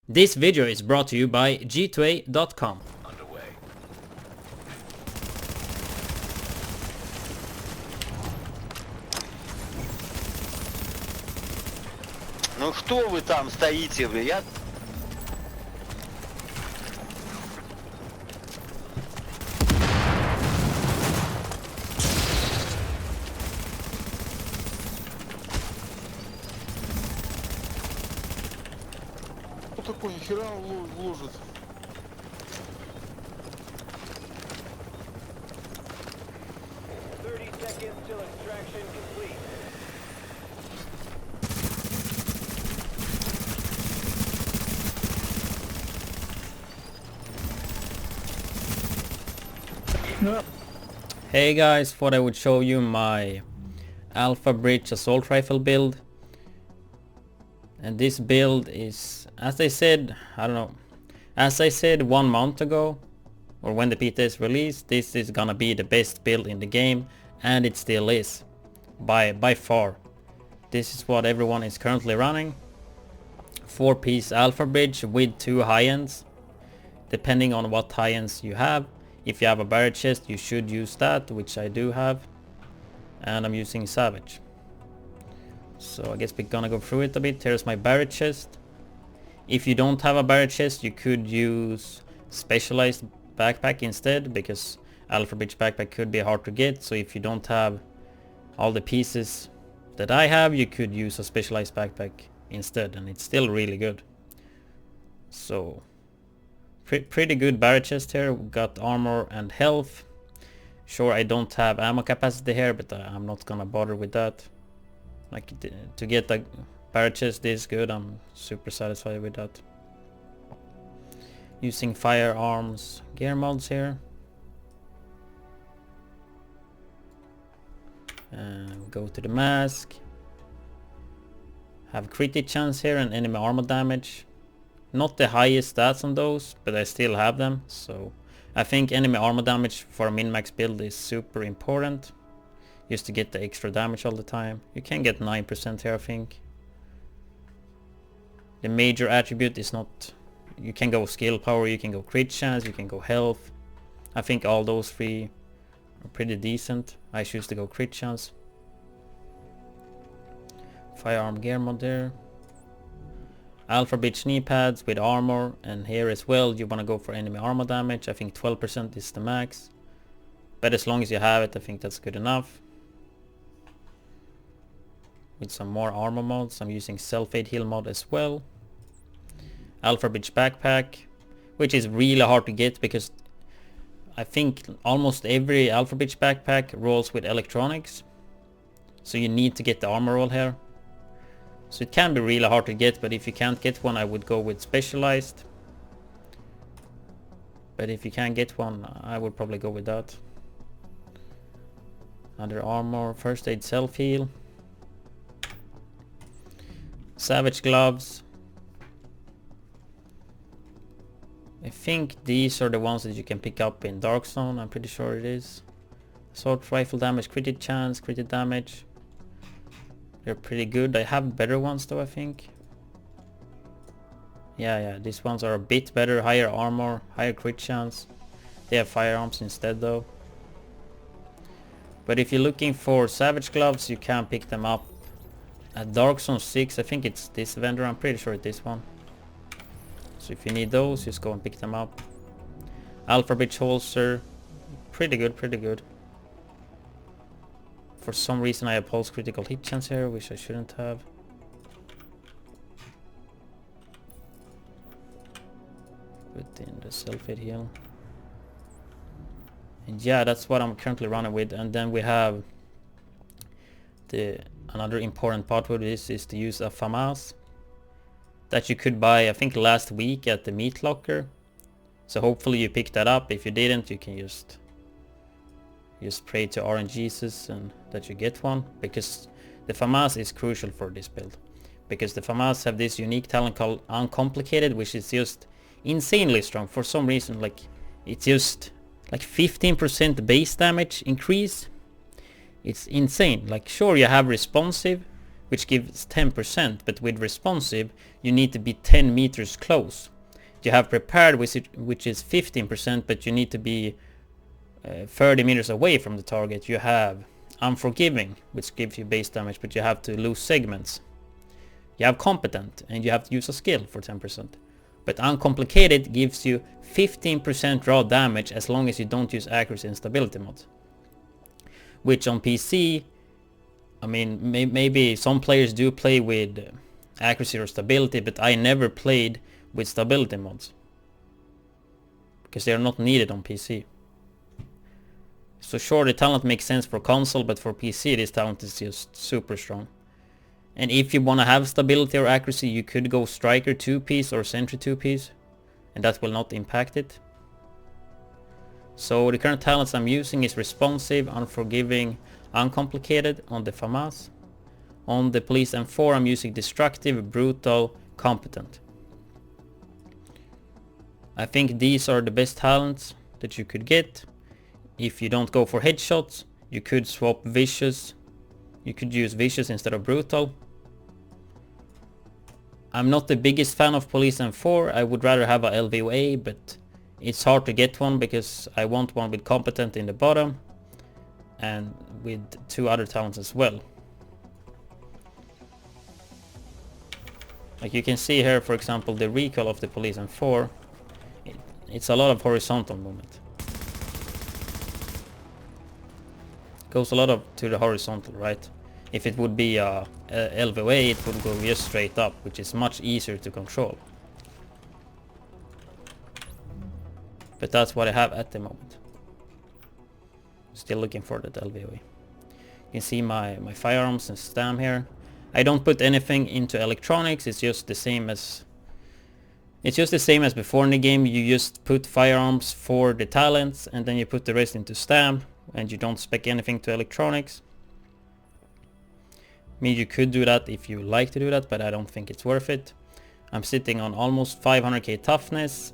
This video is brought to you by g2a.com. Ну что вы там стоите, вы? Я... Что такое, нихера ложит? Hey guys, thought I would show you my Alpha Bridge assault rifle build. And this build is, as I said, as I said 1 month ago, or when the beta is released, this is gonna be the best build in the game, and it still is, by far. This is what everyone is currently running. 4-piece Alpha Bridge with 2 high-ends, depending on what high-ends you have. If you have a barrel chest, you should use that, which I do have, and I'm using Savage. So I guess we're gonna go through it a bit. Here's my barrel chest. If you don't have a barrel chest, you could use specialized backpack instead, because Alpha Bridge backpack could be hard to get. So if you don't have all the pieces that I have, you could use a specialized backpack instead, and it's still really good. So pretty good barrel chest here. We've got armor and health. Sure, I don't have ammo capacity here, but I'm not gonna bother with that. Like, to get the barrel chest this good, I'm super satisfied with that. Using firearms gear mods here. And go to the mask. Have critic chance here and enemy armor damage. Not the highest stats on those, but I still have them. So I think enemy armor damage for a min-max build is super important. Just to get the extra damage all the time. You can get 9% here, I think. The major attribute is not... You can go skill power, you can go crit chance, you can go health. I think all those 3 are pretty decent. I choose to go crit chance. Firearm gear mod there. Alpha Bridge knee pads with armor, and here as well you want to go for enemy armor damage. I think 12% is the max. But as long as you have it, I think that's good enough. With some more armor mods, I'm using self-aid heal mod as well. Alpha Bridge backpack, which is really hard to get because I think almost every Alpha Bridge backpack rolls with electronics. So you need to get the armor roll here. So it can be really hard to get, but if you can't get one, I would go with specialized. But if you can't get one, I would probably go with that. Another armor, first aid self-heal. Savage gloves. I think these are the ones that you can pick up in Dark Zone, I'm pretty sure it is. Assault rifle damage, critic chance, critic damage. They're pretty good. I have better ones though, I think. Yeah, these ones are a bit better. Higher armor, higher crit chance. They have firearms instead though. But if you're looking for Savage gloves, you can pick them up at Dark Zone 6. I think it's this vendor. I'm pretty sure it's this one. So if you need those, just go and pick them up. Alpha Bridge holster. Pretty good, pretty good. For some reason I have pulse critical hit chance here, which I shouldn't have. Put in the self-aid heal. And yeah, that's what I'm currently running with. And then we have another important part with this is to use a FAMAS that you could buy, I think, last week at the meat locker. So hopefully you picked that up. If you didn't, you can just pray to RNGesus and that you get one, because the FAMAS is crucial for this build. Because the FAMAS have this unique talent called Uncomplicated, which is just insanely strong. For some reason, like, it's just like 15% base damage increase. It's insane. Like, sure, you have responsive, which gives 10%, but with responsive you need to be 10 meters close. You have prepared, which is 15%, but you need to be 30 meters away from the target. You have unforgiving, which gives you base damage, but you have to lose segments. You have competent, and you have to use a skill for 10%. But uncomplicated gives you 15% raw damage as long as you don't use accuracy and stability mods. Which on PC, I mean, maybe some players do play with accuracy or stability, but I never played with stability mods. Because they are not needed on PC. So sure, the talent makes sense for console, but for PC this talent is just super strong. And if you want to have stability or accuracy, you could go striker 2-piece or sentry 2-piece, and that will not impact it. So the current talents I'm using is responsive, unforgiving, uncomplicated on the FAMAS. On the police M4 I'm using destructive, brutal, competent. I think these are the best talents that you could get. If you don't go for headshots, you could swap vicious. You could use vicious instead of brutal. I'm not the biggest fan of police M4. I would rather have a LVOA, but it's hard to get one because I want one with competent in the bottom and with 2 other talents as well. Like you can see here, for example, the recoil of the police M4. It's a lot of horizontal movement. Goes a lot of to the horizontal, right? If it would be a LVOA, it would go just straight up, which is much easier to control. But that's what I have at the moment. Still looking for that LVOA. You can see my firearms and stam here. I don't put anything into electronics. It's just the same as before in the game. You just put firearms for the talents and then you put the rest into stam, and you don't spec anything to electronics. I mean, you could do that if you like to do that, but I don't think it's worth it. I'm sitting on almost 500k toughness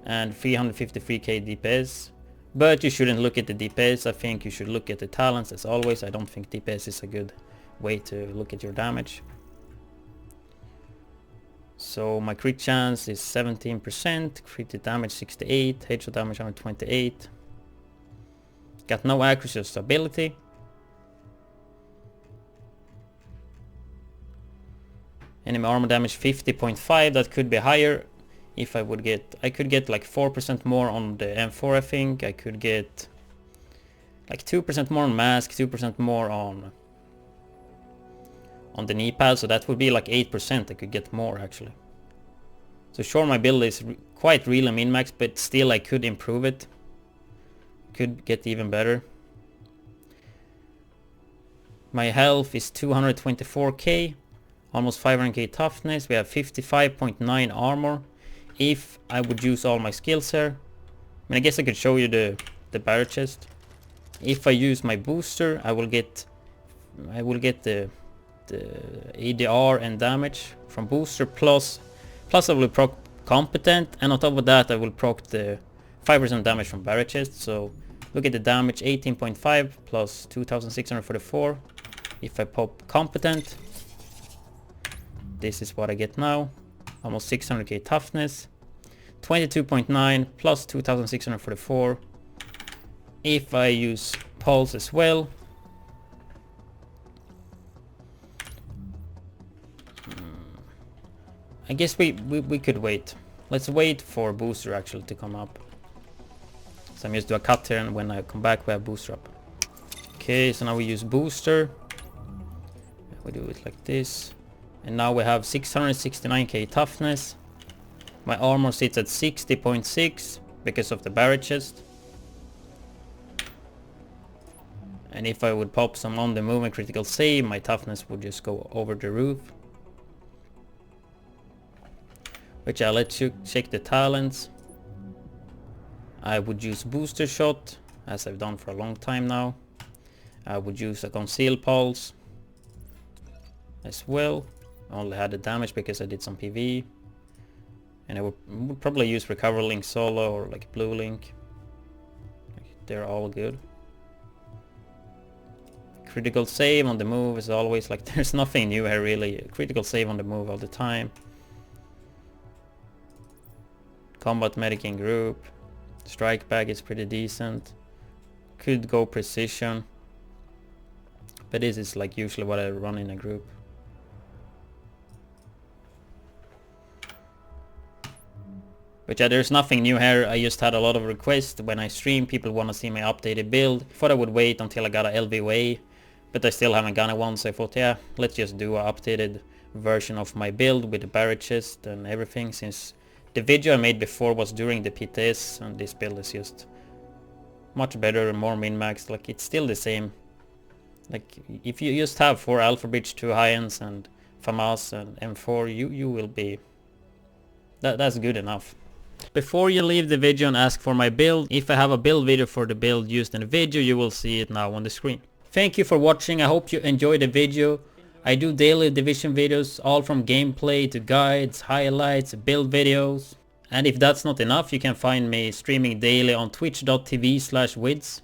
and 353k DPS, but you shouldn't look at the DPS. I think you should look at the talents as always. I don't think DPS is a good way to look at your damage. So my crit chance is 17%, crit damage 68, headshot damage 128. Got no accuracy or stability. Enemy armor damage 50.5, that could be higher if I would get... I could get like 4% more on the M4 I think. I could get like 2% more on mask, 2% more on the knee pad, so that would be like 8%. I could get more actually. So sure, my build is quite real and min-max, but still I could improve it. Could get even better. My health is 224k, almost 500k toughness. We have 55.9 armor. If I would use all my skills here, I mean, I guess I could show you the barrel chest. If I use my booster, I will get the ADR and damage from booster, plus I will proc competent, and on top of that I will proc the 5% damage from barrel chest. So look at the damage, 18.5 plus 2644. If I pop competent, this is what I get now, almost 600k toughness, 22.9 plus 2644. If I use pulse as well, I guess we could wait. Let's wait for booster actually to come up. So I'm just do a cut here, and when I come back we have booster up. Okay, so now we use booster. We do it like this. And now we have 669k toughness. My armor sits at 60.6 because of the barrel chest. And if I would pop some on the movement critical save, my toughness would just go over the roof. Which I'll let you check the talents. I would use booster shot, as I've done for a long time now. I would use a conceal pulse as well. I only had the damage because I did some PV. And I would probably use recover link solo or like blue link. They're all good. Critical save on the move is always like, there's nothing new here really. Critical save on the move all the time. Combat medic in group. Strike bag is pretty decent. Could go precision. But this is like usually what I run in a group. But yeah, there's nothing new here. I just had a lot of requests when I stream. People want to see my updated build. Thought I would wait until I got a LVOA, but I still haven't gotten one. So I thought, yeah, let's just do an updated version of my build with the barrel chest and everything, since the video I made before was during the PTS, and this build is just much better and more min-maxed. Like, it's still the same. Like, if you just have 4 Alpha Bridge, 2 high-ends and FAMAS and M4, you will be... That's good enough. Before you leave the video and ask for my build, if I have a build video for the build used in the video, you will see it now on the screen. Thank you for watching. I hope you enjoyed the video. I do daily division videos, all from gameplay to guides, highlights, build videos. And if that's not enough, you can find me streaming daily on twitch.tv/widdz.